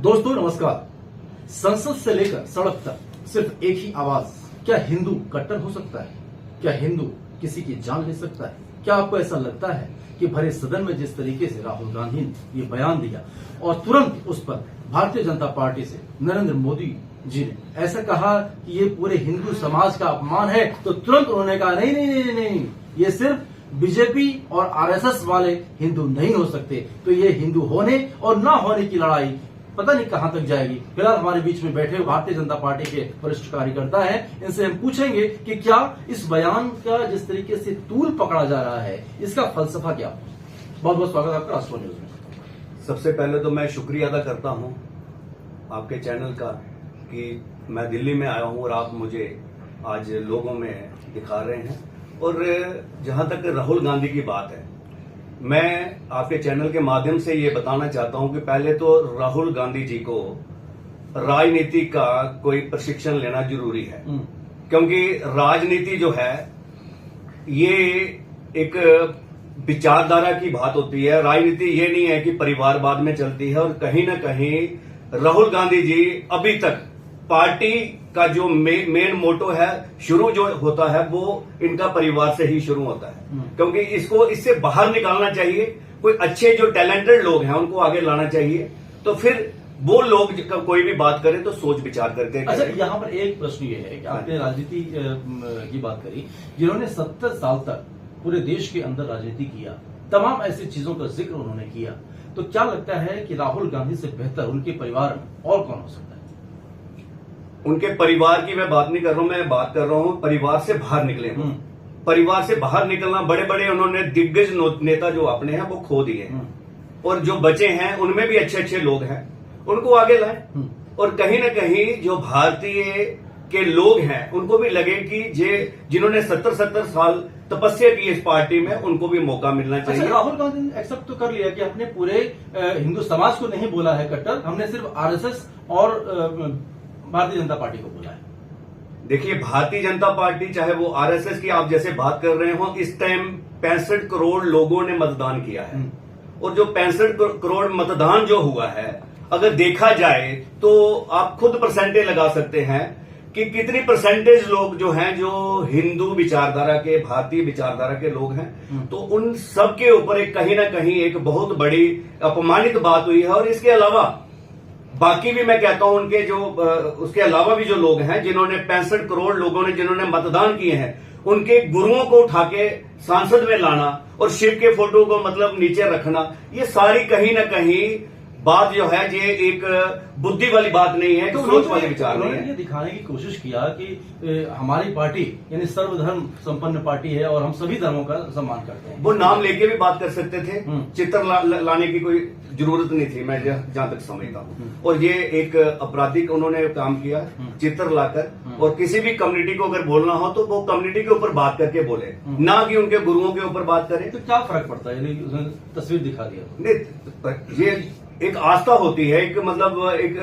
दोस्तों नमस्कार। संसद से लेकर सड़क तक सिर्फ एक ही आवाज, क्या हिंदू कट्टर हो सकता है? क्या हिंदू किसी की जान ले सकता है? क्या आपको ऐसा लगता है कि भरे सदन में जिस तरीके से राहुल गांधी ने ये बयान दिया और तुरंत उस पर भारतीय जनता पार्टी से नरेंद्र मोदी जी ने ऐसा कहा कि ये पूरे हिंदू समाज का अपमान है, तो तुरंत उन्होंने कहा नहीं नहीं नहीं नहीं, ये सिर्फ बीजेपी और आरएसएस वाले हिंदू नहीं हो सकते, तो ये हिंदू होने और ना होने की लड़ाई पता नहीं कहां तक जाएगी। फिलहाल हमारे बीच में बैठे हुए भारतीय जनता पार्टी के वरिष्ठ कार्यकर्ता हैं, इनसे हम पूछेंगे कि क्या इस बयान का जिस तरीके से तूल पकड़ा जा रहा है, इसका फलसफा क्या? बहुत बहुत स्वागत आपका राष्ट्र न्यूज में। सबसे पहले तो मैं शुक्रिया अदा करता हूं आपके चैनल का कि मैं दिल्ली में आया हूं और आप मुझे आज लोगों में दिखा रहे हैं। और जहां तक राहुल गांधी की बात है, मैं आपके चैनल के माध्यम से ये बताना चाहता हूं कि पहले तो राहुल गांधी जी को राजनीति का कोई प्रशिक्षण लेना जरूरी है, क्योंकि राजनीति जो है ये एक विचारधारा की बात होती है। राजनीति ये नहीं है कि परिवारवाद में चलती है। और कहीं ना कहीं राहुल गांधी जी अभी तक पार्टी का जो मेन मोटो है, शुरू जो होता है वो इनका परिवार से ही शुरू होता है, क्योंकि इसको इससे बाहर निकालना चाहिए। कोई अच्छे जो टैलेंटेड लोग हैं उनको आगे लाना चाहिए, तो फिर वो लोग कोई भी बात करें तो सोच विचार करके। अच्छा, यहाँ पर एक प्रश्न ये है कि आपने राजनीति की बात करी, जिन्होंने 70 साल तक पूरे देश के अंदर राजनीति किया, तमाम ऐसी चीजों का जिक्र उन्होंने किया, तो क्या लगता है कि राहुल गांधी से बेहतर उनके परिवार में और कौन हो सकता है? उनके परिवार की मैं बात नहीं कर रहा हूं, मैं बात कर रहा हूं परिवार से बाहर निकले। परिवार से बाहर निकलना, बड़े बड़े उन्होंने दिग्गज नेता जो अपने हैं वो खो दिए, और जो बचे हैं उनमें भी अच्छे अच्छे लोग हैं, उनको आगे लाएं। और कहीं ना कहीं जो भारतीय के लोग हैं उनको भी लगे कि जिन्होंने 70 साल तपस्या की इस पार्टी में, उनको भी मौका मिलना चाहिए। अच्छा, राहुल गांधी ने एक्सेप्ट तो कर लिया कि अपने पूरे हिंदू समाज को नहीं बोला है कट्टर, हमने सिर्फ आरएसएस और भारतीय जनता पार्टी को बोला है। देखिए, भारतीय जनता पार्टी चाहे वो आरएसएस की आप जैसे बात कर रहे हो, इस टाइम 65 करोड़ लोगों ने मतदान किया है। और जो 65 करोड़ मतदान जो हुआ है, अगर देखा जाए तो आप खुद परसेंटेज लगा सकते हैं कि कितनी परसेंटेज लोग जो हैं जो हिंदू विचारधारा के, भारतीय विचारधारा के लोग हैं। तो उन सब के ऊपर एक कहीं ना कहीं एक बहुत बड़ी अपमानित बात हुई है। और इसके अलावा बाकी भी मैं कहता हूं उनके जो उसके अलावा भी जो लोग हैं जिन्होंने 65 करोड़ लोगों ने जिन्होंने मतदान किए हैं, उनके गुरुओं को उठा के सांसद में लाना और शिव के फोटो को मतलब नीचे रखना, ये सारी कहीं ना कहीं बात जो है ये एक बुद्धि वाली बात नहीं है, तो सोच वाले विचार नहीं है। ये दिखाने की कोशिश किया कि हमारी पार्टी यानी सर्वधर्म संपन्न पार्टी है और हम सभी धर्मों का सम्मान करते हैं। वो नाम लेके भी बात कर सकते थे, चित्र लाने की कोई जरूरत नहीं थी, मैं जहां तक समझता हूँ। और ये एक आपराधिक उन्होंने काम किया, चित्र लाकर। और किसी भी कम्युनिटी को अगर बोलना हो तो वो कम्युनिटी के ऊपर बात करके बोले, ना कि उनके गुरुओं के ऊपर बात करें। तो क्या फर्क पड़ता है? उसने तस्वीर दिखा दिया। नहीं, ये एक आस्था होती है, एक मतलब एक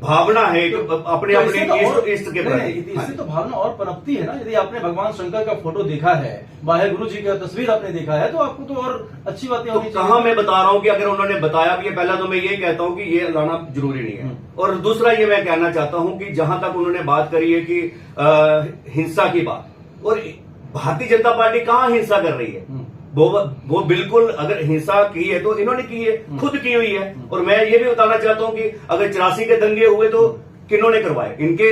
भावना है, एक अपने अपने इष्ट के प्रति। इससे तो भावना और पनपती है ना। यदि आपने भगवान शंकर का फोटो देखा है, वाहेगुरु जी का तस्वीर आपने देखा है, तो आपको तो और अच्छी बातें होनी चाहिए। कहाँ मैं बता रहा हूँ कि अगर उन्होंने बताया भी है, पहला तो मैं ये कहता हूँ कि ये लाना जरूरी नहीं है। और दूसरा ये मैं कहना चाहता हूँ कि जहां तक उन्होंने बात करी है कि हिंसा की बात, और भारतीय जनता पार्टी कहाँ हिंसा कर रही है? वो बिल्कुल अगर हिंसा की है तो इन्होंने की है, खुद की हुई है। और मैं ये भी बताना चाहता हूं कि अगर 84 के दंगे हुए तो किन्होंने करवाए? इनके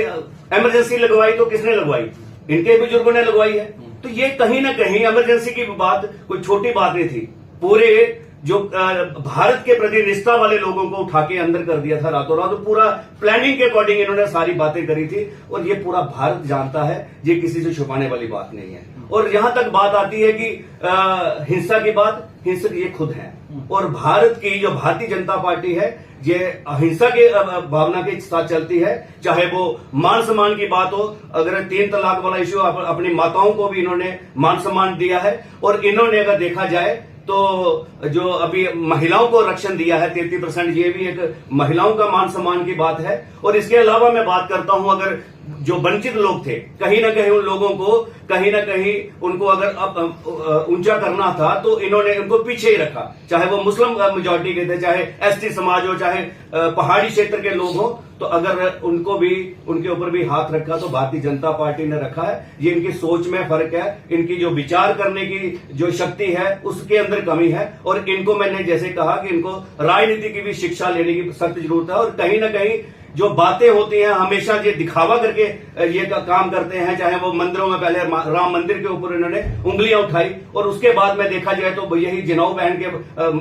इमरजेंसी लगवाई तो किसने लगवाई? इनके बुजुर्गों ने लगवाई है। तो ये कहीं ना कहीं इमरजेंसी की बात कोई छोटी बात नहीं थी। पूरे जो भारत के प्रति निष्ठा वाले लोगों को उठा के अंदर कर दिया था रातों रात। तो पूरा प्लानिंग के अकॉर्डिंग इन्होंने सारी बातें करी थी, और ये पूरा भारत जानता है, ये किसी से छुपाने वाली बात नहीं है। और यहां तक बात आती है कि हिंसा की बात, हिंसक ये खुद है। और भारत की जो भारतीय जनता पार्टी है ये अहिंसा के भावना के साथ चलती है, चाहे वो मान सम्मान की बात हो। अगर 3 तलाक वाला इश्यू, अपनी माताओं को भी इन्होंने मान सम्मान दिया है। और इन्होंने अगर देखा जाए तो जो अभी महिलाओं को आरक्षण दिया है 33%, ये भी एक महिलाओं का मान सम्मान की बात है। और इसके अलावा मैं बात करता हूं, अगर जो वंचित लोग थे, कहीं ना कहीं उन लोगों को कहीं ना कहीं उनको अगर ऊंचा करना था तो इन्होंने उनको पीछे ही रखा, चाहे वो मुस्लिम मेजॉरिटी के थे, चाहे एसटी समाज हो, चाहे पहाड़ी क्षेत्र के लोग हो, तो अगर उनको भी उनके ऊपर भी हाथ रखा तो भारतीय जनता पार्टी ने रखा है। ये इनकी सोच में फर्क है, इनकी जो विचार करने की जो शक्ति है उसके अंदर कमी है, और इनको मैंने जैसे कहा कि इनको राजनीति की भी शिक्षा लेने की सख्त जरूरत है। और कहीं ना कहीं जो बातें होती हैं हमेशा ये दिखावा करके ये काम करते हैं, चाहे वो मंदिरों में पहले राम मंदिर के ऊपर इन्होंने उंगलियां उठाई और उसके बाद में देखा जाए तो यही जनेऊ पहन के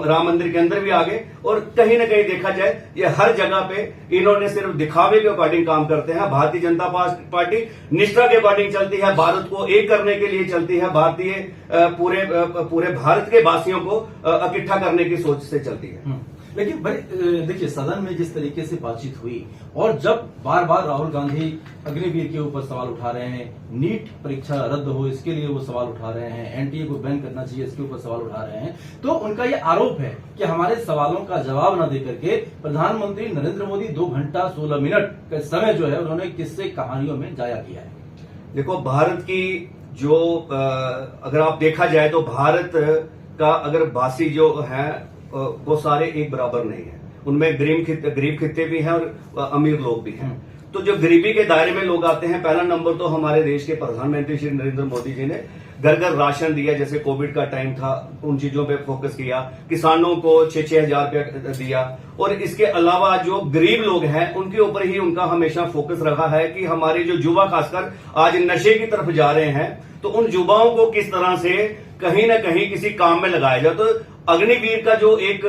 राम मंदिर के अंदर भी आ गए, और कहीं ना कहीं देखा जाए ये हर जगह पे इन्होंने सिर्फ दिखावे के अकॉर्डिंग काम करते हैं। भारतीय जनता पार्टी निष्ठा के अकॉर्डिंग चलती है, भारत को एक करने के लिए चलती है, भारतीय पूरे भारत के वासियों को इकट्ठा करने की सोच से चलती है। लेकिन भाई देखिए, सदन में जिस तरीके से बातचीत हुई और जब बार बार राहुल गांधी अग्निवीर के ऊपर सवाल उठा रहे हैं, नीट परीक्षा रद्द हो इसके लिए वो सवाल उठा रहे हैं, एनटीए को बैन करना चाहिए इसके ऊपर सवाल उठा रहे हैं, तो उनका ये आरोप है कि हमारे सवालों का जवाब न देकर के प्रधानमंत्री नरेंद्र मोदी 2 घंटा 16 मिनट का समय जो है उन्होंने किस्से कहानियों में जाया किया है। देखो, भारत की जो अगर आप देखा जाए तो भारत का अगर वासी जो है वो सारे एक बराबर नहीं है, उनमें गरीब खित्ते भी हैं और अमीर लोग भी हैं। तो जो गरीबी के दायरे में लोग आते हैं, पहला नंबर तो हमारे देश के प्रधानमंत्री श्री नरेंद्र मोदी जी ने घर घर राशन दिया, जैसे कोविड का टाइम था उन चीजों पे फोकस किया, किसानों को 6-6 हजार रुपया दिया, और इसके अलावा जो गरीब लोग हैं उनके ऊपर ही उनका हमेशा फोकस रहा है कि हमारे जो युवा खासकर आज नशे की तरफ जा रहे हैं, तो उन युवाओं को किस तरह से कहीं ना कहीं किसी काम में लगाया जाए। तो अग्निवीर का जो एक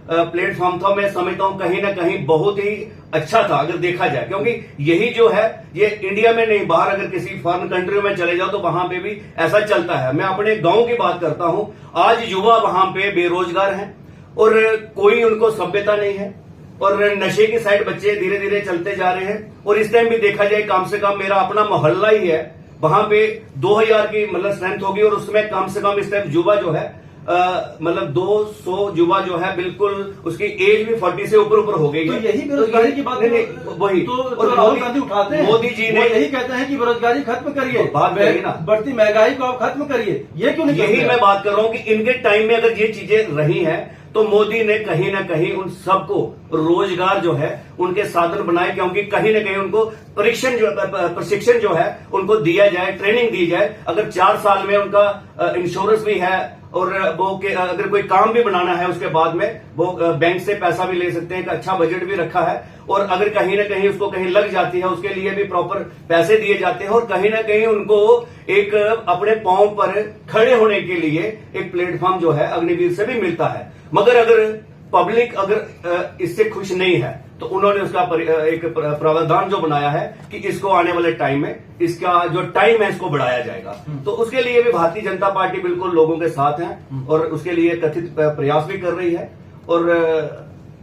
प्लेटफॉर्म था, मैं समझता हूं कहीं ना कहीं बहुत ही अच्छा था अगर देखा जाए, क्योंकि यही जो है ये इंडिया में नहीं, बाहर अगर किसी फॉरेन कंट्री में चले जाओ तो वहां पे भी ऐसा चलता है। मैं अपने गांव की बात करता हूं, आज युवा वहां पे बेरोजगार हैं और कोई उनको सभ्यता नहीं है, और नशे की साइड बच्चे धीरे धीरे चलते जा रहे हैं। और इस टाइम भी देखा जाए, कम से कम मेरा अपना मोहल्ला ही है, वहां पे 2000 की मतलब स्ट्रेंथ होगी, और उसमें कम से कम इस टाइम युवा जो है मतलब 200 युवा जो है, बिल्कुल उसकी एज भी 40 से ऊपर हो गई है। तो यही बेरोजगारी की बात नहीं, वही तो राहुल गांधी उठाते हैं, मोदी जी ने यही कहते हैं कि बेरोजगारी खत्म करिए, बात करिए ना, बढ़ती महंगाई को आप खत्म करिए, ये क्यों नहीं? यही मैं बात कर रहा हूं कि इनके टाइम में अगर ये चीजें रही हैं तो मोदी ने कहीं ना कहीं उन सबको रोजगार जो है उनके साधन बनाए, क्योंकि कहीं ना कहीं उनको प्रशिक्षण जो है उनको दिया जाए, ट्रेनिंग दी जाए। अगर 4 साल में उनका इंश्योरेंस भी है, और वो अगर कोई काम भी बनाना है उसके बाद में वो बैंक से पैसा भी ले सकते हैं, एक अच्छा बजट भी रखा है, और अगर कहीं ना कहीं उसको कहीं लग जाती है उसके लिए भी प्रॉपर पैसे दिए जाते हैं, और कहीं ना कहीं उनको एक अपने पांव पर खड़े होने के लिए एक प्लेटफॉर्म जो है अग्निवीर से भी मिलता है। मगर अगर पब्लिक अगर इससे खुश नहीं है तो उन्होंने उसका एक प्रावधान जो बनाया है कि इसको आने वाले टाइम में इसका जो टाइम है इसको बढ़ाया जाएगा। तो उसके लिए भी भारतीय जनता पार्टी बिल्कुल लोगों के साथ है, और उसके लिए कथित प्रयास भी कर रही है। और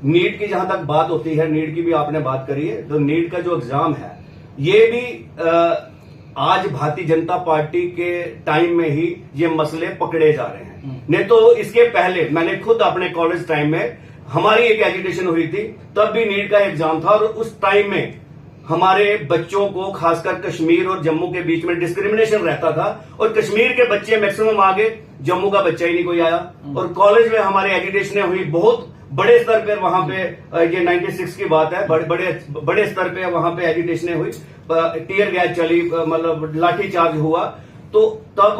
नीट की जहां तक बात होती है, नीट की भी आपने बात करी है, तो नीट का जो एग्जाम है ये भी आज भारतीय जनता पार्टी के टाइम में ही ये मसले पकड़े जा रहे हैं। नहीं तो इसके पहले मैंने खुद अपने कॉलेज टाइम में हमारी एक एजुकेशन हुई थी, तब भी नीट का एग्जाम था, और उस टाइम में हमारे बच्चों को खासकर कश्मीर और जम्मू के बीच में डिस्क्रिमिनेशन रहता था, और कश्मीर के बच्चे मैक्सिमम आगे, जम्मू का बच्चा ही नहीं कोई आया। और कॉलेज में हमारी एजुकेशन हुई बहुत बड़े स्तर पर, वहां पे ये 96 की बात है, बड़े स्तर पे वहां पे एजुकेशन हुई, टीयर गैस चली, मतलब लाठी चार्ज हुआ, तो तब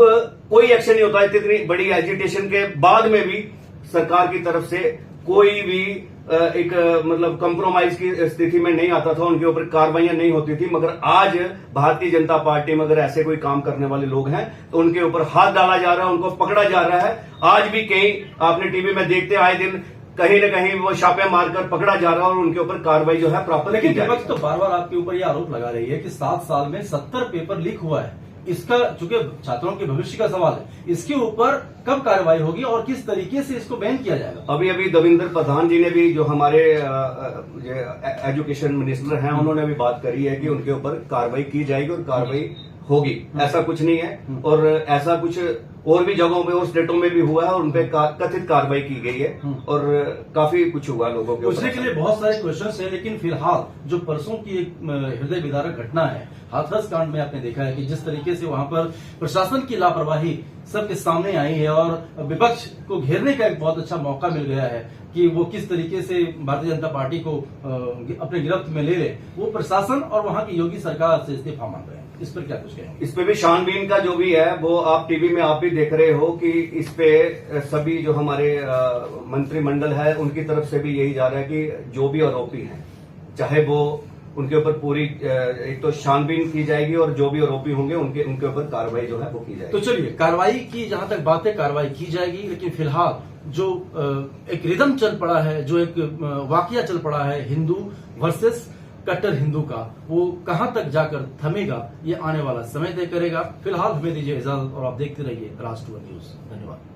कोई एक्शन नहीं होता। इतनी बड़ी एजुकेशन के बाद में भी सरकार की तरफ से कोई भी एक मतलब कंप्रोमाइज की स्थिति में नहीं आता था, उनके ऊपर कार्रवाइयां नहीं होती थी। मगर आज भारतीय जनता पार्टी में अगर ऐसे कोई काम करने वाले लोग हैं तो उनके ऊपर हाथ डाला जा रहा है, उनको पकड़ा जा रहा है। आज भी कहीं आपने टीवी में देखते आए दिन कहीं न कहीं वो छापे मारकर पकड़ा जा रहा है, और उनके ऊपर कार्रवाई जो है प्रॉपर। लेकिन विपक्ष तो बार बार आपके ऊपर यह आरोप लगा रही है कि 7 साल में 70 पेपर लीक हुआ है। इसका चूंकि छात्रों के भविष्य का सवाल है, इसके ऊपर कब कार्रवाई होगी और किस तरीके से इसको बैन किया जाएगा? अभी देवेंद्र प्रधान जी ने भी, जो हमारे एजुकेशन मिनिस्टर हैं, उन्होंने भी बात करी है कि उनके ऊपर कार्रवाई की जाएगी और कार्रवाई होगी। ऐसा कुछ नहीं है, और ऐसा कुछ और भी जगहों पे और स्टेटों में भी हुआ है और उनपे कथित कार्रवाई की गई है और काफी कुछ हुआ लोगों के उसके लिए बहुत सारे क्वेश्चन हैं, लेकिन फिलहाल जो परसों की एक हृदय विदारक घटना है हाथरस कांड में आपने देखा है कि जिस तरीके से वहां पर प्रशासन की लापरवाही सबके सामने आई है और विपक्ष को घेरने का एक बहुत अच्छा मौका मिल गया है कि वो किस तरीके से भारतीय जनता पार्टी को अपने गिरफ्त में ले ले, वो प्रशासन और वहां की योगी सरकार से इस्तीफा मांग रहे हैं। इस पर क्या कुछ कहेंगे? इस पे भी छानबीन का जो भी है वो आप टीवी में आप भी देख रहे हो कि इस पे सभी जो हमारे मंत्रिमंडल है उनकी तरफ से भी यही जा रहा है कि जो भी आरोपी हैं चाहे वो उनके ऊपर पूरी एक तो छानबीन की जाएगी और जो भी आरोपी होंगे उनके ऊपर कार्रवाई जो है वो की जाएगी। तो चलिए, कार्रवाई की जहां तक बात है कार्रवाई की जाएगी, लेकिन फिलहाल जो एक रिदम चल पड़ा है, जो एक वाकया चल पड़ा है हिंदू वर्सेस कट्टर हिंदू का, वो कहां तक जाकर थमेगा ये आने वाला समय तय करेगा। फिलहाल हमें दीजिए इजाजत और आप देखते रहिए राष्ट्रवाद न्यूज। धन्यवाद।